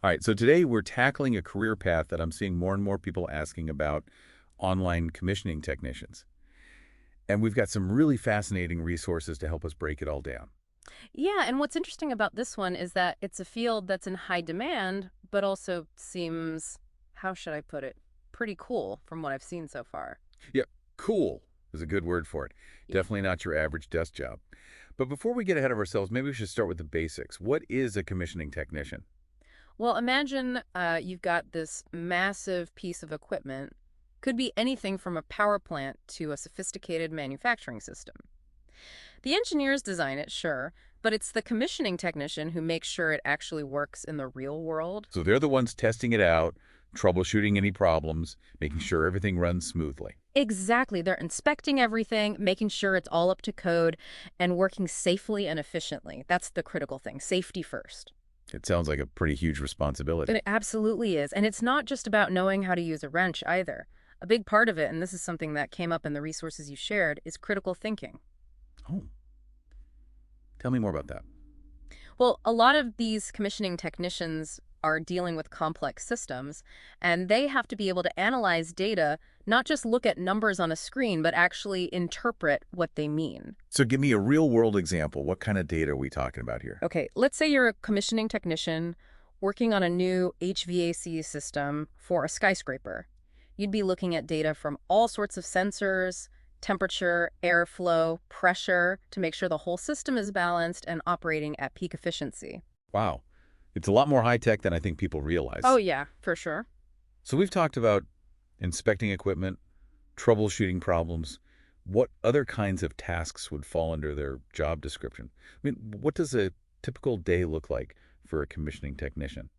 All right, so today we're tackling a career path that I'm seeing more and more people asking about, online commissioning technicians. And we've got some really fascinating resources to help us break it all down. Yeah, and what's interesting about this one is that it's a field that's in high demand, but also seems, how should I put it, pretty cool from what I've seen so far. Yep, cool is a good word for it. Yeah. Definitely not your average desk job. But before we get ahead of ourselves, maybe we should start with the basics. What is a commissioning technician? Well, imagine you've got this massive piece of equipment. Could be anything from a power plant to a sophisticated manufacturing system. The engineers design it, sure, but it's the commissioning technician who makes sure it actually works in the real world. So they're the ones testing it out, troubleshooting any problems, making sure everything runs smoothly. Exactly. They're inspecting everything, making sure it's all up to code, and working safely and efficiently. That's the critical thing. Safety first. It sounds like a pretty huge But responsibility. it absolutely is. And it's not just about knowing how to use a wrench either. A big part of it, and this is something that came up in the resources you shared, is critical thinking. Oh, tell me more about that. Well, a lot of these commissioning technicians are dealing with complex systems, and they have to be able to analyze data, not just look at numbers on a screen, but actually interpret what they mean. So give me a real-world example. What kind of data are we talking about here? Okay, let's say you're a commissioning technician working on a new HVAC system for a skyscraper. You'd be looking at data from all sorts of sensors, temperature, airflow, pressure, to make sure the whole system is balanced and operating at peak efficiency. Wow. It's a lot more high-tech than I think people Oh, realize. yeah, for sure. So we've talked about inspecting equipment, troubleshooting problems. What other kinds of tasks would fall under their job description? I mean, what does a typical day look like for a commissioning technician?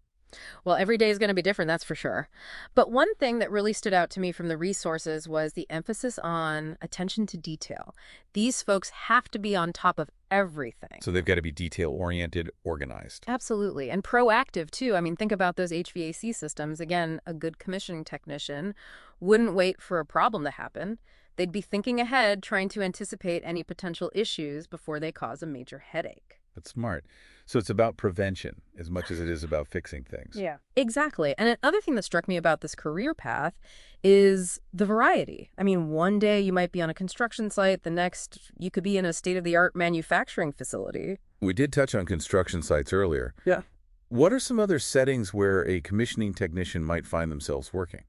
Well, every day is going to be different, that's for sure. But one thing that really stood out to me from the resources was the emphasis on attention to detail. These folks have to be on top of everything. So they've got to be detail-oriented, organized. Absolutely. And proactive, too. I mean, think about those HVAC systems. Again, a good commissioning technician wouldn't wait for a problem to happen. They'd be thinking ahead, trying to anticipate any potential issues before they cause a major headache. That's smart. So it's about prevention as much as it is about fixing things. Yeah. Exactly. And another thing that struck me about this career path is the variety. I mean, one day you might be on a construction site, the next you could be in a state-of-the-art manufacturing facility. We did touch on construction sites earlier. Yeah. What are some other settings where a commissioning technician might find themselves working?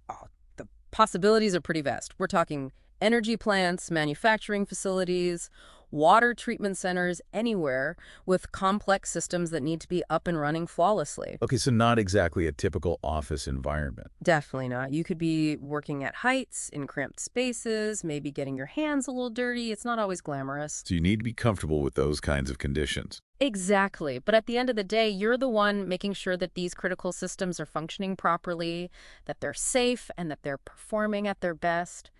Oh, the possibilities are pretty vast. We're talking energy plants, manufacturing facilities, water treatment centers, anywhere with complex systems that need to be up and running flawlessly. Okay, so not exactly a typical office environment. Definitely not. You could be working at heights, in cramped spaces, maybe getting your hands a little dirty. It's not always glamorous. So you need to be comfortable with those kinds of conditions. Exactly. But at the end of the day, you're the one making sure that these critical systems are functioning properly, that they're safe, and that they're performing at their best.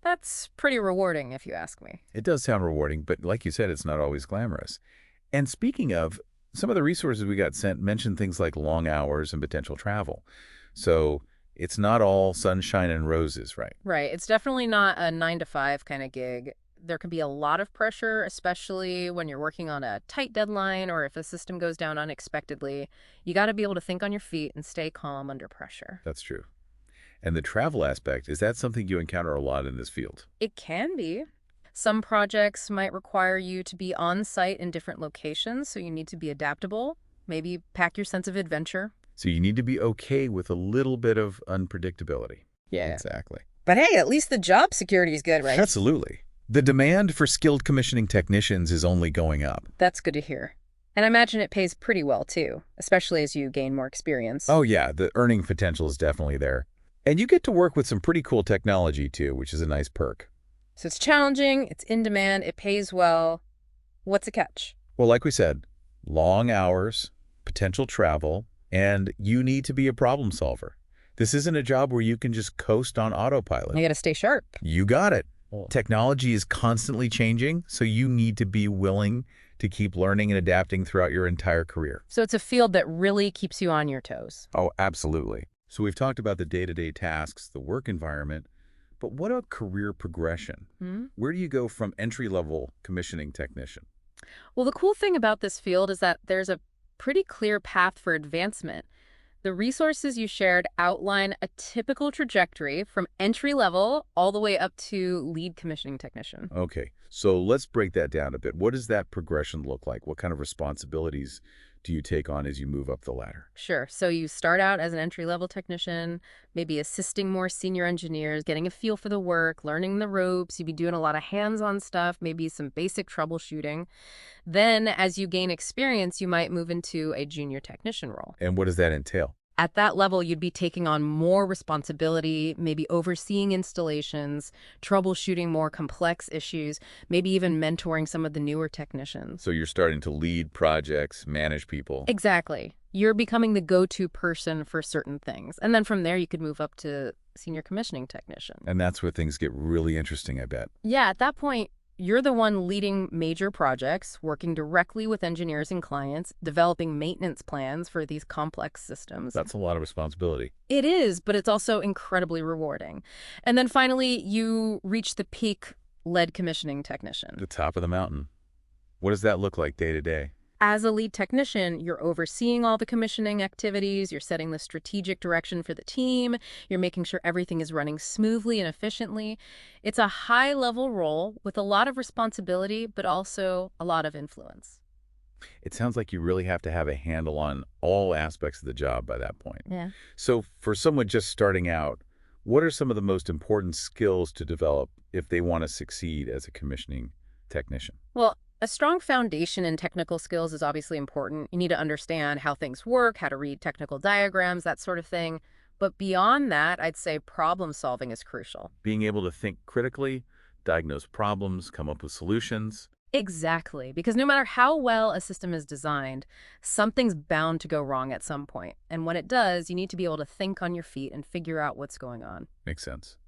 That's pretty rewarding, if you ask me. It does sound rewarding, but like you said, it's not always glamorous. And speaking of, some of the resources we got sent mention things like long hours and potential travel. So it's not all sunshine and roses, right? Right. It's definitely not a 9 to 5 kind of gig. There can be a lot of pressure, especially when you're working on a tight deadline or if a system goes down unexpectedly. You got to be able to think on your feet and stay calm under pressure. That's true. And the travel aspect, is that something you encounter a lot in this field? It can be. Some projects might require you to be on site in different locations, so you need to be adaptable. Maybe pack your sense of adventure. So you need to be okay with a little bit of unpredictability. Yeah. Exactly. But hey, at least the job security is good, right? Absolutely. The demand for skilled commissioning technicians is only going up. That's good to hear. And I imagine it pays pretty well, too, especially as you gain more experience. Oh yeah, the earning potential is definitely there. And you get to work with some pretty cool technology too, which is a nice perk. So it's challenging, it's in demand, it pays well. What's a catch? Well, like we said, long hours, potential travel, and you need to be a problem solver. This isn't a job where you can just coast on autopilot. You got to stay sharp. You got it. Oh. Technology is constantly changing, so you need to be willing to keep learning and adapting throughout your entire career. So it's a field that really keeps you on your toes. Oh, absolutely. So we've talked about the day-to-day tasks, the work environment, but what about career progression? Hmm? Where do you go from entry-level commissioning technician? Well, the cool thing about this field is that there's a pretty clear path for advancement. The resources you shared outline a typical trajectory from entry level all the way up to lead commissioning technician. Okay, so let's break that down a bit. What does that progression look like? What kind of responsibilities do you take on as you move up the ladder? Sure. So you start out as an entry-level technician, maybe assisting more senior engineers, getting a feel for the work, learning the ropes. You'd be doing a lot of hands-on stuff, maybe some basic troubleshooting. Then, as you gain experience, you might move into a junior technician role. And what does that entail? At that level, you'd be taking on more responsibility, maybe overseeing installations, troubleshooting more complex issues, maybe even mentoring some of the newer technicians. So you're starting to lead projects, manage people. Exactly. You're becoming the go-to person for certain things. And then from there, you could move up to senior commissioning technician. And that's where things get really interesting, I bet. Yeah, at that point, you're the one leading major projects, working directly with engineers and clients, developing maintenance plans for these complex systems. That's a lot of responsibility. It is, but it's also incredibly rewarding. And then finally, you reach the peak lead commissioning technician. The top of the mountain. What does that look like day to day? As a lead technician, you're overseeing all the commissioning activities, you're setting the strategic direction for the team, you're making sure everything is running smoothly and efficiently. It's a high-level role with a lot of responsibility, but also a lot of influence. It sounds like you really have to have a handle on all aspects of the job by that point. Yeah. So for someone just starting out, what are some of the most important skills to develop if they want to succeed as a commissioning technician? Well, a strong foundation in technical skills is obviously important. You need to understand how things work, how to read technical diagrams, that sort of thing. But beyond that, I'd say problem solving is crucial. Being able to think critically, diagnose problems, come up with solutions. Exactly, because no matter how well a system is designed, something's bound to go wrong at some point. And when it does, you need to be able to think on your feet and figure out what's going on. Makes sense.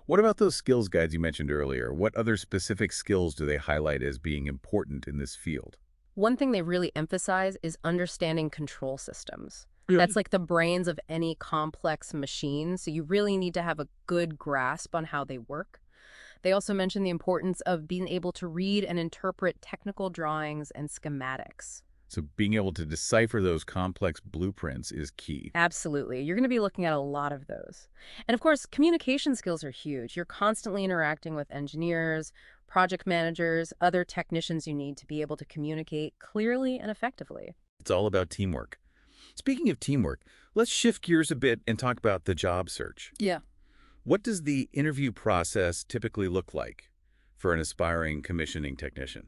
What about those skills guides you mentioned earlier? What other specific skills do they highlight as being important in this field? One thing they really emphasize is understanding control systems. Yeah. That's like the brains of any complex machine, so you really need to have a good grasp on how they work. They also mention the importance of being able to read and interpret technical drawings and schematics. So being able to decipher those complex blueprints is key. Absolutely. You're going to be looking at a lot of those. And of course, communication skills are huge. You're constantly interacting with engineers, project managers, other technicians you need to be able to communicate clearly and effectively. It's all about teamwork. Speaking of teamwork, let's shift gears a bit and talk about the job search. Yeah. What does the interview process typically look like for an aspiring commissioning technician?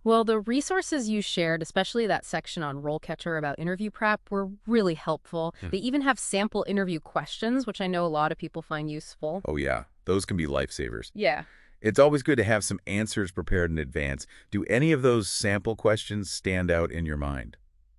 Well, the resources you shared, especially that section on RoleCatcher about interview prep, were really helpful. They even have sample interview questions, which I know a lot of people find useful. Oh yeah, those can be lifesavers. Yeah. It's always good to have some answers prepared in advance. Do any of those sample questions stand out in your mind?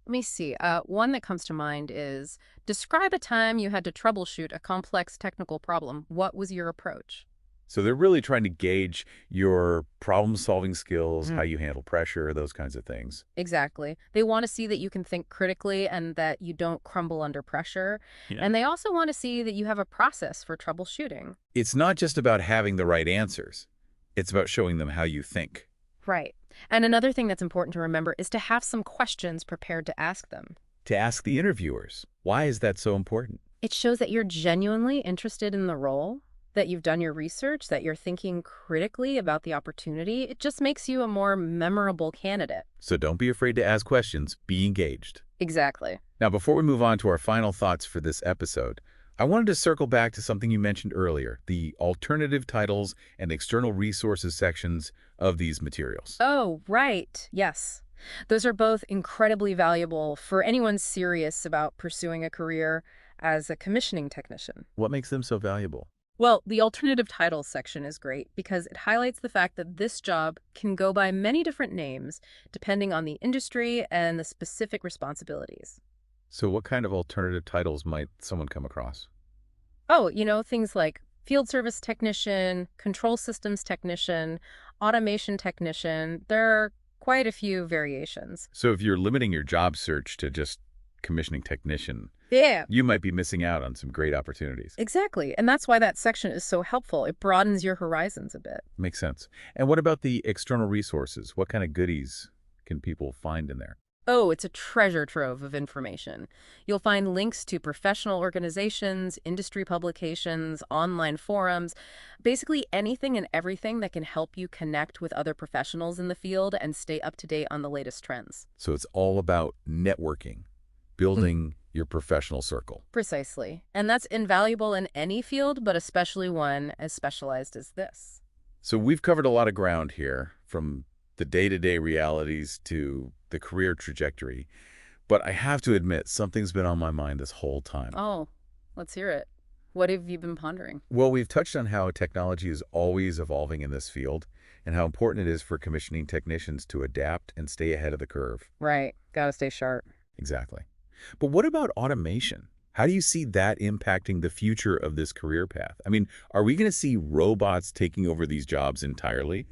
Let me see. One that comes to mind is, describe a time you had to troubleshoot a complex technical problem. What was your approach? So they're really trying to gauge your problem-solving skills, how you handle pressure, those kinds of things. Exactly. They want to see that you can think critically and that you don't crumble under pressure. Yeah. And they also want to see that you have a process for troubleshooting. It's not just about having the right answers. It's about showing them how you think. Right. And another thing that's important to remember is to have some questions prepared to ask them. To ask the interviewers, why is that so important? It shows that you're genuinely interested in the role, that you've done your research, that you're thinking critically about the opportunity. It just makes you a more memorable candidate. So don't be afraid to ask questions. Be engaged. Exactly. Now, before we move on to our final thoughts for this episode, I wanted to circle back to something you mentioned earlier, the alternative titles and external resources sections of these materials. Oh, right. Yes. Those are both incredibly valuable for anyone serious about pursuing a career as a commissioning technician. What makes them so valuable? Well, the alternative titles section is great because it highlights the fact that this job can go by many different names depending on the industry and the specific responsibilities. So what kind of alternative titles might someone come across? Oh, things like field service technician, control systems technician, automation technician. There are quite a few variations. So if you're limiting your job search to just commissioning technician, Yeah. you might be missing out on some great opportunities. Exactly. And that's why that section is so helpful. It broadens your horizons a bit. Makes sense. And what about the external resources? What kind of goodies can people find in there? Oh, it's a treasure trove of information. You'll find links to professional organizations, industry publications, online forums, basically anything and everything that can help you connect with other professionals in the field and stay up to date on the latest trends. So it's all about networking, building your professional circle. Precisely. And that's invaluable in any field, but especially one as specialized as this. So we've covered a lot of ground here, from the day-to-day realities to the career trajectory. But I have to admit, something's been on my mind this whole time. Oh, let's hear it. What have you been pondering? Well, we've touched on how technology is always evolving in this field and how important it is for commissioning technicians to adapt and stay ahead of the curve. Right. Gotta stay sharp. Exactly. But what about automation? How do you see that impacting the future of this career path? I mean, are we going to see robots taking over these jobs entirely?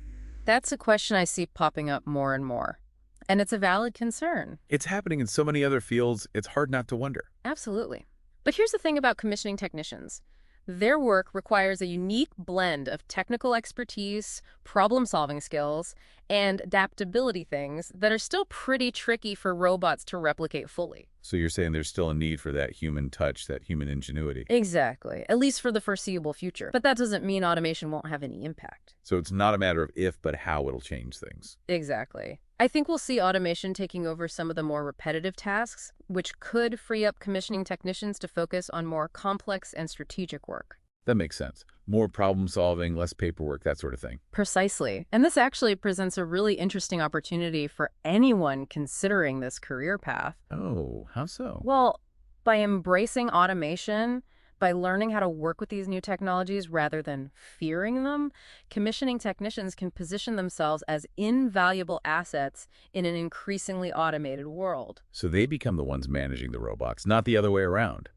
That's a question I see popping up more and more. And it's a valid concern. It's happening in so many other fields, it's hard not to wonder. Absolutely. But here's the thing about commissioning technicians. Their work requires a unique blend of technical expertise, problem-solving skills, and adaptability things that are still pretty tricky for robots to replicate fully. So you're saying there's still a need for that human touch, that human ingenuity. Exactly, at least for the foreseeable future. But that doesn't mean automation won't have any impact. So it's not a matter of if, but how it'll change things. Exactly. I think we'll see automation taking over some of the more repetitive tasks, which could free up commissioning technicians to focus on more complex and strategic work. That makes sense. More problem solving, less paperwork, that sort of thing. Precisely. And this actually presents a really interesting opportunity for anyone considering this career path. Oh, how so? Well, by embracing automation, by learning how to work with these new technologies rather than fearing them, commissioning technicians can position themselves as invaluable assets in an increasingly automated world. So they become the ones managing the robots, not the other way around.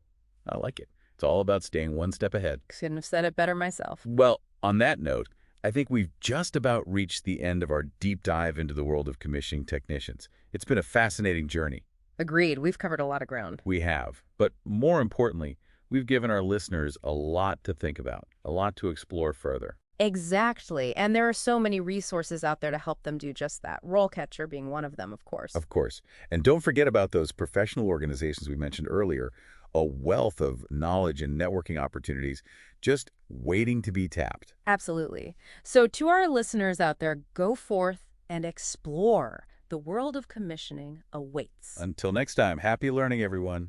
I like it. It's all about staying one step ahead. Couldn't have said it better myself. Well, on that note, I think we've just about reached the end of our deep dive into the world of commissioning technicians. It's been a fascinating journey. Agreed. We've covered a lot of ground. We have. But more importantly, we've given our listeners a lot to think about, a lot to explore further. Exactly. And there are so many resources out there to help them do just that. RoleCatcher being one of them, of course. Of course. And don't forget about those professional organizations we mentioned earlier, a wealth of knowledge and networking opportunities just waiting to be tapped. Absolutely. So to our listeners out there, go forth and explore. The world of commissioning awaits. Until next time, happy learning, everyone.